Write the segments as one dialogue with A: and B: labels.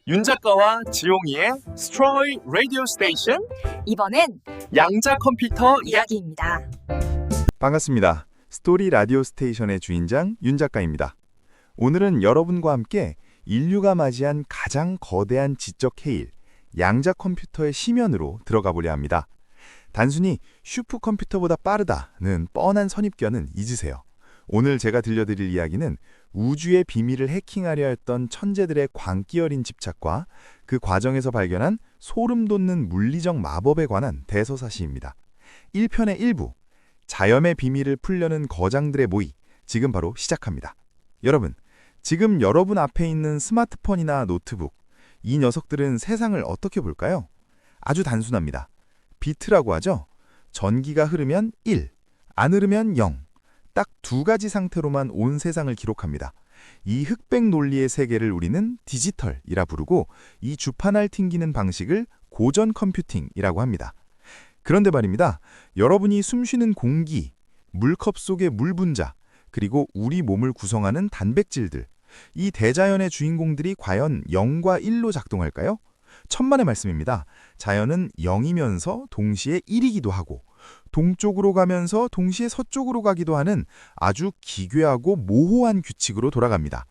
A: 윤 작가와 지용이의 스트로이 라디오 스테이션
B: 이번엔
A: 양자 컴퓨터
B: 이야기입니다.
C: 반갑습니다. 스토리 라디오 스테이션의 주인장 윤 작가입니다. 오늘은 여러분과 함께 인류가 맞이한 가장 거대한 지적 해일, 양자 컴퓨터의 심연으로 들어가 보려 합니다. 단순히 슈퍼컴퓨터보다 빠르다는 뻔한 선입견은 잊으세요. 오늘 제가 들려드릴 이야기는 우주의 비밀을 해킹하려 했던 천재들의 광기 어린 집착과 그 과정에서 발견한 소름 돋는 물리적 마법에 관한 대서사시입니다. 1편의 일부, 자염의 비밀을 풀려는 거장들의 모의, 지금 바로 시작합니다. 여러분, 지금 여러분 앞에 있는 스마트폰이나 노트북, 이 녀석들은 세상을 어떻게 볼까요? 아주 단순합니다. 비트라고 하죠. 전기가 흐르면 1, 안 흐르면 0. 딱 두 가지 상태로만 온 세상을 기록합니다. 이 흑백 논리의 세계를 우리는 디지털이라 부르고 이 주판을 튕기는 방식을 고전 컴퓨팅이라고 합니다. 그런데 말입니다. 여러분이 숨쉬는 공기, 물컵 속의 물 분자, 그리고 우리 몸을 구성하는 단백질들, 이 대자연의 주인공들이 과연 0과 1로 작동할까요? 천만의 말씀입니다. 자연은 0이면서 동시에 1이기도 하고 동쪽으로 가면서 동시에 서쪽으로 가기도 하는 아주 기괴하고 모호한 규칙으로 돌아갑니다.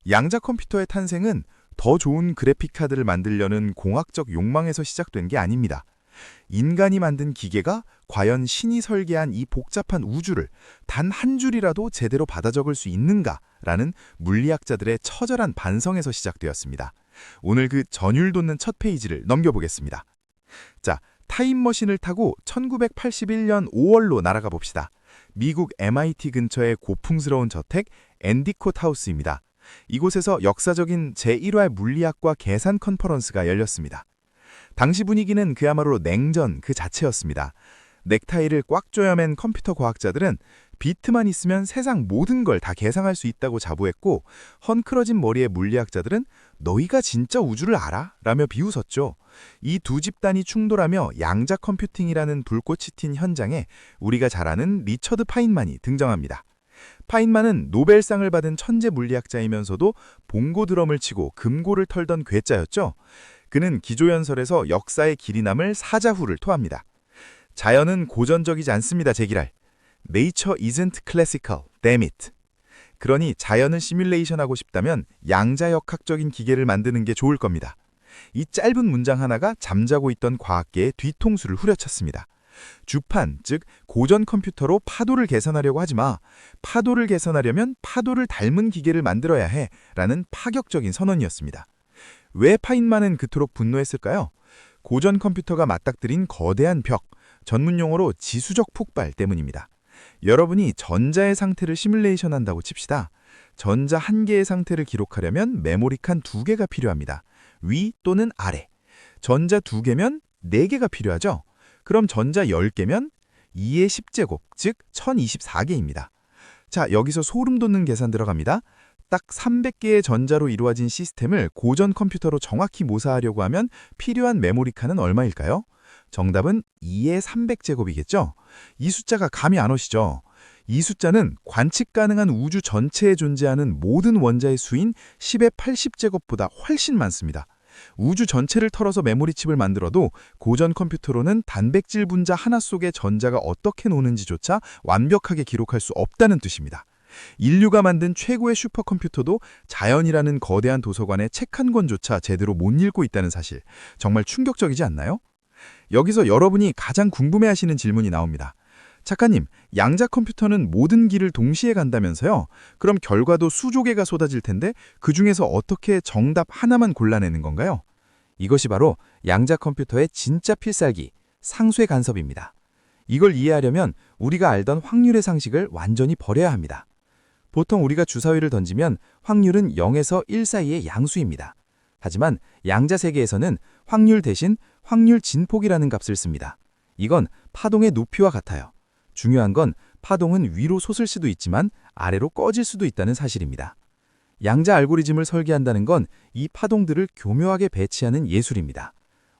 C: 양자 컴퓨터의 탄생은 더 좋은 그래픽 카드를 만들려는 공학적 욕망에서 시작된 게 아닙니다. 인간이 만든 기계가 과연 신이 설계한 이 복잡한 우주를 단 한 줄이라도 제대로 받아 적을 수 있는가라는 물리학자들의 처절한 반성에서 시작되었습니다. 오늘 그 전율 돋는 첫 페이지를 넘겨보겠습니다. 자, 타임머신을 타고 1981년 5월로 날아가 봅시다. 미국 MIT 근처의 고풍스러운 저택 엔디콧 하우스입니다. 이곳에서 역사적인 제1회 물리학과 계산 컨퍼런스가 열렸습니다. 당시 분위기는 그야말로 냉전 그 자체였습니다. 넥타이를 꽉 조여맨 컴퓨터 과학자들은 비트만 있으면 세상 모든 걸 다 계산할 수 있다고 자부했고, 헝클어진 머리의 물리학자들은 너희가 진짜 우주를 알아? 라며 비웃었죠. 이 두 집단이 충돌하며 양자 컴퓨팅이라는 불꽃이 튄 현장에 우리가 잘 아는 리처드 파인만이 등장합니다. 파인만은 노벨상을 받은 천재 물리학자이면서도 봉고 드럼을 치고 금고를 털던 괴짜였죠. 그는 기조연설에서 역사의 길이 남을 사자후를 토합니다. 자연은 고전적이지 않습니다, 제기랄. Nature isn't classical, damn it. 그러니 자연을 시뮬레이션하고 싶다면 양자역학적인 기계를 만드는 게 좋을 겁니다. 이 짧은 문장 하나가 잠자고 있던 과학계의 뒤통수를 후려쳤습니다. 주판, 즉 고전 컴퓨터로 파도를 계산하려고 하지 마. 파도를 계산하려면 파도를 닮은 기계를 만들어야 해. 라는 파격적인 선언이었습니다. 왜 파인만은 그토록 분노했을까요? 고전 컴퓨터가 맞닥뜨린 거대한 벽, 전문 용어로 지수적 폭발 때문입니다. 여러분이 전자의 상태를 시뮬레이션한다고 칩시다. 전자 한 개의 상태를 기록하려면 메모리 칸 2개가 필요합니다. 위 또는 아래. 전자 2개면 4개가 필요하죠. 그럼 전자 10개면 2의 10제곱, 즉 1024개입니다. 자, 여기서 소름 돋는 계산 들어갑니다. 딱 300개의 전자로 이루어진 시스템을 고전 컴퓨터로 정확히 모사하려고 하면 필요한 메모리 칸은 얼마일까요? 정답은 2의 300제곱이겠죠? 이 숫자가 감이 안 오시죠? 이 숫자는 관측 가능한 우주 전체에 존재하는 모든 원자의 수인 10의 80제곱보다 훨씬 많습니다. 우주 전체를 털어서 메모리칩을 만들어도 고전 컴퓨터로는 단백질 분자 하나 속에 전자가 어떻게 노는지조차 완벽하게 기록할 수 없다는 뜻입니다. 인류가 만든 최고의 슈퍼컴퓨터도 자연이라는 거대한 도서관에 책 한 권조차 제대로 못 읽고 있다는 사실, 정말 충격적이지 않나요? 여기서 여러분이 가장 궁금해하시는 질문이 나옵니다. 작가님, 양자 컴퓨터는 모든 길을 동시에 간다면서요? 그럼 결과도 수조 개가 쏟아질 텐데 그 중에서 어떻게 정답 하나만 골라내는 건가요? 이것이 바로 양자 컴퓨터의 진짜 필살기, 상쇄 간섭입니다. 이걸 이해하려면 우리가 알던 확률의 상식을 완전히 버려야 합니다. 보통 우리가 주사위를 던지면 확률은 0에서 1 사이의 양수입니다. 하지만 양자 세계에서는 확률 대신 확률 진폭이라는 값을 씁니다. 이건 파동의 높이와 같아요. 중요한 건 파동은 위로 솟을 수도 있지만 아래로 꺼질 수도 있다는 사실입니다. 양자 알고리즘을 설계한다는 건 이 파동들을 교묘하게 배치하는 예술입니다.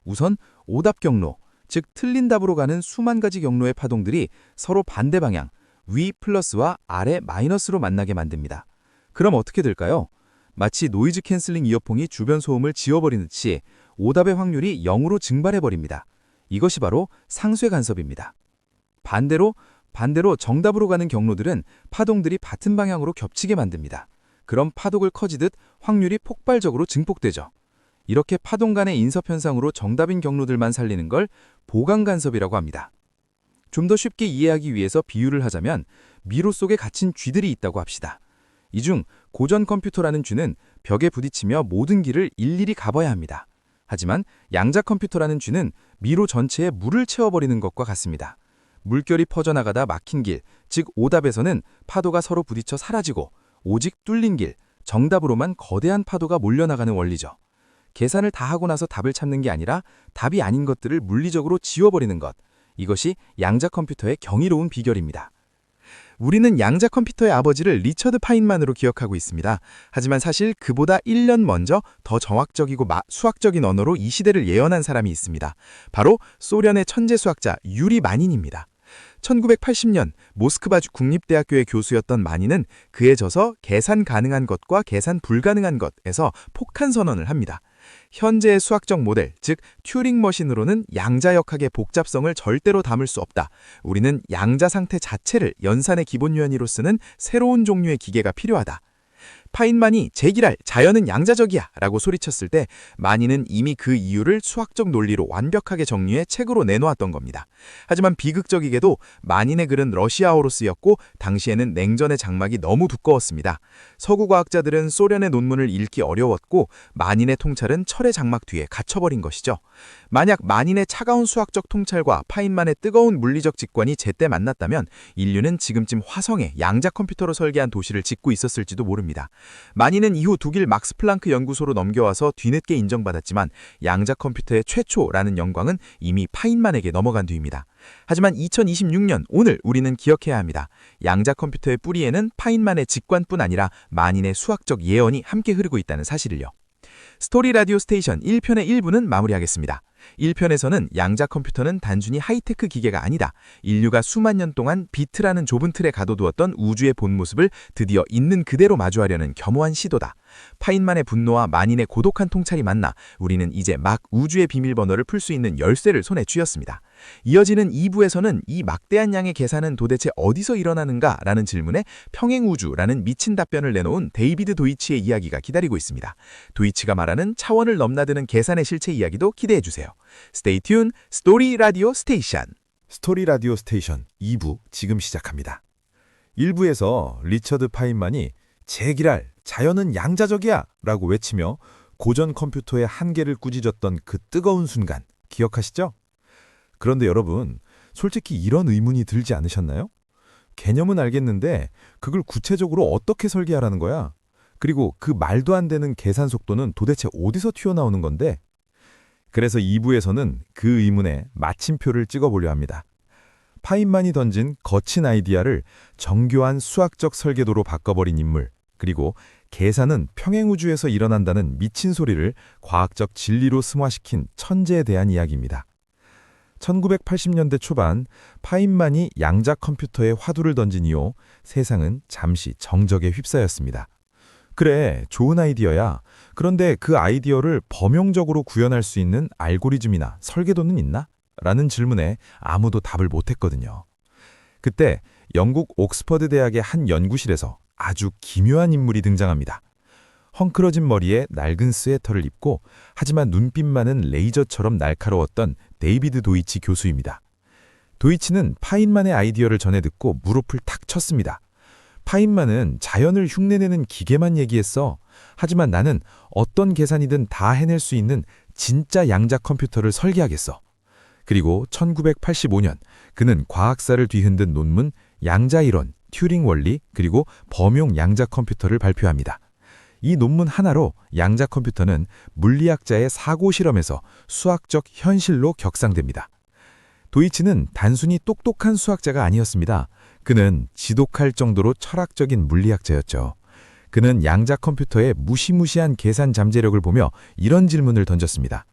C: 우선 오답 경로, 즉 틀린 답으로 가는 수만 가지 경로의 파동들이 서로 반대 방향, 위 플러스와 아래 마이너스로 만나게 만듭니다. 그럼 어떻게 될까요?
D: 마치 노이즈 캔슬링 이어폰이 주변 소음을 지워버리듯이 오답의 확률이 0으로 증발해버립니다. 이것이 바로 상쇄 간섭입니다. 반대로 정답으로 가는 경로들은 파동들이 같은 방향으로 겹치게 만듭니다. 그럼 파동을 커지듯 확률이 폭발적으로 증폭되죠. 이렇게 파동 간의 인섭 현상으로 정답인 경로들만 살리는 걸 보강 간섭이라고 합니다. 좀 더 쉽게 이해하기 위해서 비유를 하자면 미로 속에 갇힌 쥐들이 있다고 합시다. 이 중 고전 컴퓨터라는 쥐는 벽에 부딪히며 모든 길을 일일이 가봐야 합니다. 하지만 양자 컴퓨터라는 쥐는 미로 전체에 물을 채워버리는 것과 같습니다. 물결이 퍼져나가다 막힌 길, 즉 오답에서는 파도가 서로 부딪혀 사라지고 오직 뚫린 길, 정답으로만 거대한 파도가 몰려나가는 원리죠. 계산을 다 하고 나서 답을 찾는 게 아니라 답이 아닌 것들을 물리적으로 지워버리는 것. 이것이 양자 컴퓨터의 경이로운 비결입니다. 우리는 양자 컴퓨터의 아버지를 리처드 파인만으로 기억하고 있습니다. 하지만 사실 그보다 1년 먼저 더 정확적이고 수학적인 언어로 이 시대를 예언한 사람이 있습니다. 바로 소련의 천재 수학자 유리 마닌입니다. 1980년 모스크바 국립대학교의 교수였던 마닌은 그에 져서 계산 가능한 것과 계산 불가능한 것에서 폭한 선언을 합니다. 현재의 수학적 모델, 즉 튜링 머신으로는 양자역학의 복잡성을 절대로 담을 수 없다. 우리는 양자 상태 자체를 연산의 기본 유연이로 쓰는 새로운 종류의 기계가 필요하다. 파인만이 제기랄 자연은 양자적이야 라고 소리쳤을 때 마닌은 이미 그 이유를 수학적 논리로 완벽하게 정리해 책으로 내놓았던 겁니다. 하지만 비극적이게도 마닌의 글은 러시아어로 쓰였고 당시에는 냉전의 장막이 너무 두꺼웠습니다. 서구 과학자들은 소련의 논문을 읽기 어려웠고 마닌의 통찰은 철의 장막 뒤에 갇혀버린 것이죠. 만약 마닌의 차가운 수학적 통찰과 파인만의 뜨거운 물리적 직관이 제때 만났다면 인류는 지금쯤 화성에 양자 컴퓨터로 설계한 도시를 짓고 있었을지도 모릅니다. 마닌은 이후 독일 막스 플랑크 연구소로 넘겨와서 뒤늦게 인정받았지만 양자 컴퓨터의 최초라는 영광은 이미 파인만에게 넘어간 뒤입니다. 하지만 2026년 오늘 우리는 기억해야 합니다. 양자 컴퓨터의 뿌리에는 파인만의 직관뿐 아니라 마닌의 수학적 예언이 함께 흐르고 있다는 사실을요. 스토리 라디오 스테이션 1편의 1부는 마무리하겠습니다. 1편에서는 양자 컴퓨터는 단순히 하이테크 기계가 아니다. 인류가 수만 년 동안 비트라는 좁은 틀에 가둬두었던 우주의 본 모습을 드디어 있는 그대로 마주하려는 겸허한 시도다. 파인만의 분노와 마닌의 고독한 통찰이 만나 우리는 이제 막 우주의 비밀번호를 풀 수 있는 열쇠를 손에 쥐었습니다. 이어지는 2부에서는 이 막대한 양의 계산은 도대체 어디서 일어나는가? 라는 질문에 평행우주라는 미친 답변을 내놓은 데이비드 도이치의 이야기가 기다리고 있습니다. 도이치가 말하는 차원을 넘나드는 계산의 실체 이야기도 기대해주세요. Stay tuned, 스토리 라디오 스테이션.
C: 스토리 라디오 스테이션 2부 지금 시작합니다. 1부에서 리처드 파인만이 제기랄 자연은 양자적이야 라고 외치며 고전 컴퓨터의 한계를 꾸짖었던 그 뜨거운 순간 기억하시죠? 그런데 여러분, 솔직히 이런 의문이 들지 않으셨나요? 개념은 알겠는데 그걸 구체적으로 어떻게 설계하라는 거야? 그리고 그 말도 안 되는 계산 속도는 도대체 어디서 튀어나오는 건데? 그래서 2부에서는 그 의문에 마침표를 찍어보려 합니다. 파인만이 던진 거친 아이디어를 정교한 수학적 설계도로 바꿔버린 인물, 그리고 계산은 평행우주에서 일어난다는 미친 소리를 과학적 진리로 승화시킨 천재에 대한 이야기입니다. 1980년대 초반 파인만이 양자 컴퓨터에 화두를 던진 이후 세상은 잠시 정적에 휩싸였습니다. 그래, 좋은 아이디어야. 그런데 그 아이디어를 범용적으로 구현할 수 있는 알고리즘이나 설계도는 있나? 라는 질문에 아무도 답을 못했거든요. 그때 영국 옥스퍼드 대학의 한 연구실에서 아주 기묘한 인물이 등장합니다. 헝클어진 머리에 낡은 스웨터를 입고 하지만 눈빛만은 레이저처럼 날카로웠던 데이비드 도이치 교수입니다. 도이치는 파인만의 아이디어를 전해 듣고 무릎을 탁 쳤습니다. 파인만은 자연을 흉내내는 기계만 얘기했어. 하지만 나는 어떤 계산이든 다 해낼 수 있는 진짜 양자 컴퓨터를 설계하겠어. 그리고 1985년 그는 과학사를 뒤흔든 논문 양자이론, 튜링 원리, 그리고 범용 양자 컴퓨터를 발표합니다. 이 논문 하나로 양자 컴퓨터는 물리학자의 사고 실험에서 수학적 현실로 격상됩니다. 도이치는 단순히 똑똑한 수학자가 아니었습니다. 그는 지독할 정도로 철학적인 물리학자였죠. 그는 양자 컴퓨터의 무시무시한 계산 잠재력을 보며 이런 질문을 던졌습니다.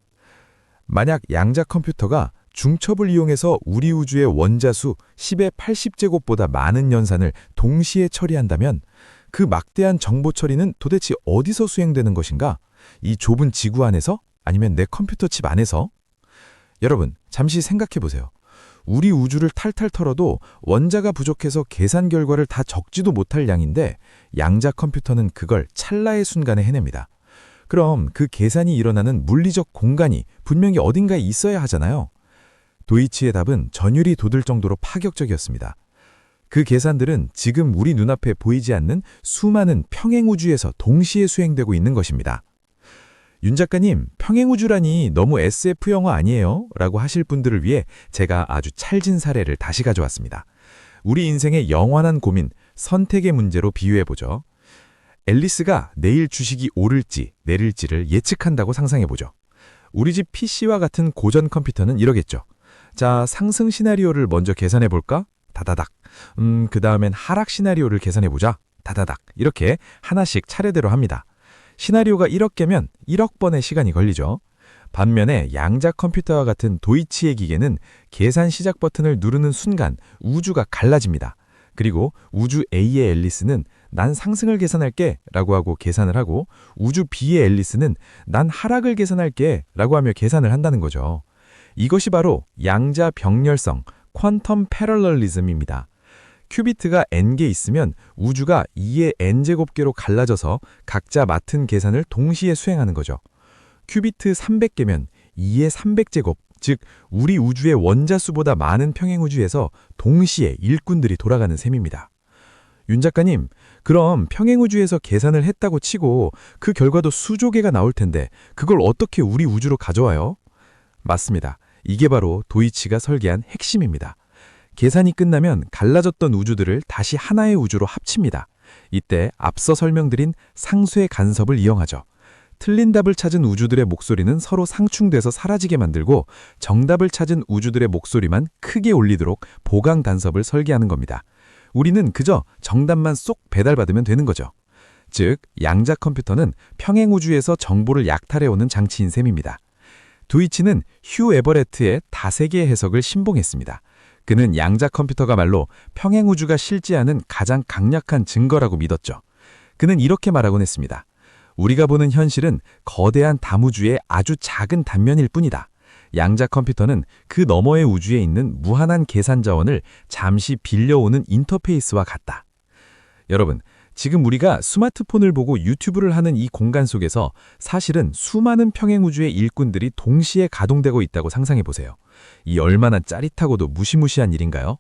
C: 만약 양자 컴퓨터가 중첩을 이용해서 우리 우주의 원자수 10의 80제곱보다 많은 연산을 동시에 처리한다면
D: 그 막대한 정보 처리는 도대체 어디서 수행되는 것인가? 이 좁은 지구 안에서? 아니면 내 컴퓨터 칩 안에서? 여러분, 잠시 생각해 보세요. 우리 우주를 탈탈 털어도 원자가 부족해서 계산 결과를 다 적지도 못할 양인데 양자 컴퓨터는 그걸 찰나의 순간에 해냅니다. 그럼 그 계산이 일어나는 물리적 공간이 분명히 어딘가에 있어야 하잖아요. 도이치의 답은 전율이 돋을 정도로 파격적이었습니다. 그 계산들은 지금 우리 눈앞에 보이지 않는 수많은 평행우주에서 동시에 수행되고 있는 것입니다. 윤 작가님, 평행우주라니 너무 SF 영화 아니에요? 라고 하실 분들을 위해 제가 아주 찰진 사례를 다시 가져왔습니다. 우리 인생의 영원한 고민, 선택의 문제로 비유해보죠. 앨리스가 내일 주식이 오를지 내릴지를 예측한다고 상상해보죠. 우리 집 PC와 같은 고전 컴퓨터는 이러겠죠. 자, 상승 시나리오를 먼저 계산해볼까? 다다닥. 그 다음엔 하락 시나리오를 계산해보자. 다다닥. 이렇게 하나씩 차례대로 합니다. 시나리오가 1억 개면 1억 번의 시간이 걸리죠. 반면에 양자 컴퓨터와 같은 도이치의 기계는 계산 시작 버튼을 누르는 순간 우주가 갈라집니다. 그리고 우주 A의 앨리스는 난 상승을 계산할게 라고 하고 계산을 하고 우주 B의 앨리스는 난 하락을 계산할게 라고 하며 계산을 한다는 거죠. 이것이 바로 양자 병렬성, 퀀텀 패러럴리즘입니다. 큐비트가 n개 있으면 우주가 2의 n제곱계로 갈라져서 각자 맡은 계산을 동시에 수행하는 거죠. 큐비트 300개면 2의 300제곱, 즉 우리 우주의 원자수보다 많은 평행우주에서 동시에 일꾼들이 돌아가는 셈입니다. 윤 작가님, 그럼 평행우주에서 계산을 했다고 치고 그 결과도 수조 개가 나올 텐데 그걸 어떻게 우리 우주로 가져와요? 맞습니다. 이게 바로 도이치가 설계한 핵심입니다. 계산이 끝나면 갈라졌던 우주들을 다시 하나의 우주로 합칩니다. 이때 앞서 설명드린 상쇄 간섭을 이용하죠. 틀린 답을 찾은 우주들의 목소리는 서로 상충돼서 사라지게 만들고 정답을 찾은 우주들의 목소리만 크게 올리도록 보강 간섭을 설계하는 겁니다. 우리는 그저 정답만 쏙 배달받으면 되는 거죠. 즉, 양자 컴퓨터는 평행우주에서 정보를 약탈해오는 장치인 셈입니다. 도이치는 휴 에버레트의 다세계의 해석을 신봉했습니다. 그는 양자 컴퓨터가 말로 평행우주가 실제하는 가장 강력한 증거라고 믿었죠. 그는 이렇게 말하곤 했습니다. 우리가 보는 현실은 거대한 다무주의 아주 작은 단면일 뿐이다. 양자 컴퓨터는 그 너머의 우주에 있는 무한한 계산 자원을 잠시 빌려오는 인터페이스와 같다. 여러분, 지금 우리가 스마트폰을 보고 유튜브를 하는 이 공간 속에서 사실은 수많은 평행우주의 일꾼들이 동시에 가동되고 있다고 상상해보세요. 이 얼마나 짜릿하고도 무시무시한 일인가요?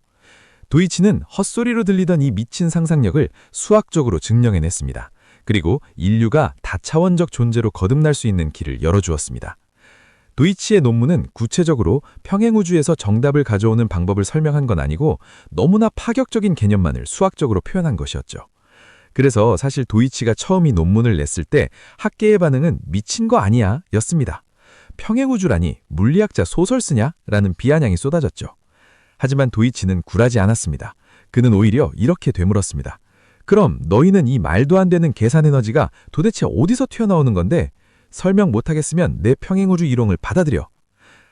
D: 도이치는 헛소리로 들리던 이 미친 상상력을 수학적으로 증명해냈습니다. 그리고 인류가 다차원적 존재로 거듭날 수 있는 길을 열어주었습니다. 도이치의 논문은 구체적으로 평행우주에서 정답을 가져오는 방법을 설명한 건 아니고 너무나 파격적인 개념만을 수학적으로 표현한 것이었죠. 그래서 사실 도이치가 처음 이 논문을 냈을 때 학계의 반응은 미친 거 아니야 였습니다. 평행우주라니 물리학자 소설 쓰냐? 라는 비아냥이 쏟아졌죠. 하지만 도이치는 굴하지 않았습니다. 그는 오히려 이렇게 되물었습니다. 그럼 너희는 이 말도 안 되는 계산 에너지가 도대체 어디서 튀어나오는 건데 설명 못하겠으면 내 평행우주 이론을 받아들여.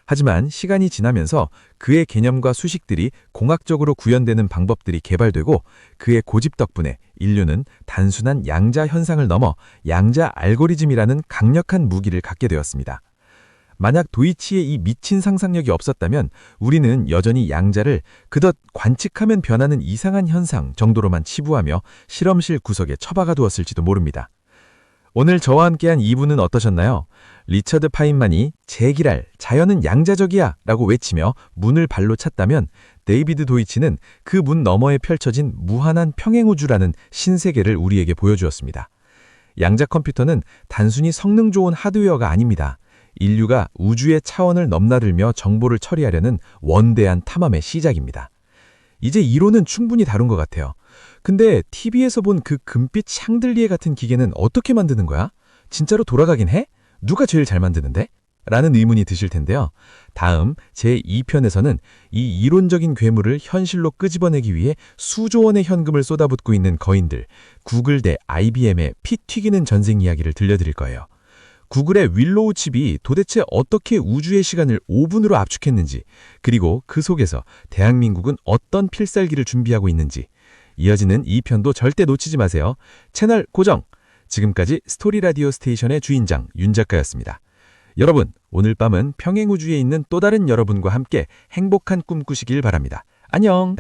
D: 하지만 시간이 지나면서 그의 개념과 수식들이 공학적으로 구현되는 방법들이 개발되고 그의 고집 덕분에 인류는 단순한 양자 현상을 넘어 양자 알고리즘이라는 강력한 무기를 갖게 되었습니다. 만약 도이치의 이 미친 상상력이 없었다면 우리는 여전히 양자를 그덧 관측하면 변하는 이상한 현상 정도로만 치부하며 실험실 구석에 처박아 두었을지도 모릅니다. 오늘 저와 함께한 2부는 어떠셨나요? 리처드 파인만이 제기랄, 자연은 양자적이야 라고 외치며 문을 발로 찼다면 데이비드 도이치는 그 문 너머에 펼쳐진 무한한 평행우주라는 신세계를 우리에게 보여주었습니다. 양자 컴퓨터는 단순히 성능 좋은 하드웨어가 아닙니다. 인류가 우주의 차원을 넘나들며 정보를 처리하려는 원대한 탐험의 시작입니다. 이제 이론은 충분히 다룬 것 같아요. 근데 TV에서 본 그 금빛 샹들리에 같은 기계는 어떻게 만드는 거야? 진짜로 돌아가긴 해? 누가 제일 잘 만드는데? 라는 의문이 드실 텐데요. 다음 제2편에서는 이 이론적인 괴물을 현실로 끄집어내기 위해 수조 원의 현금을 쏟아붓고 있는 거인들, 구글 대 IBM의 피 튀기는 전쟁 이야기를 들려드릴 거예요. 구글의 윌로우 칩이 도대체 어떻게 우주의 시간을 5분으로 압축했는지, 그리고 그 속에서 대한민국은 어떤 필살기를 준비하고 있는지, 이어지는 2편도 절대 놓치지 마세요. 채널 고정! 지금까지 스토리 라디오 스테이션의 주인장 윤 작가였습니다. 여러분, 오늘 밤은 평행우주에 있는 또 다른 여러분과 함께 행복한 꿈 꾸시길 바랍니다. 안녕!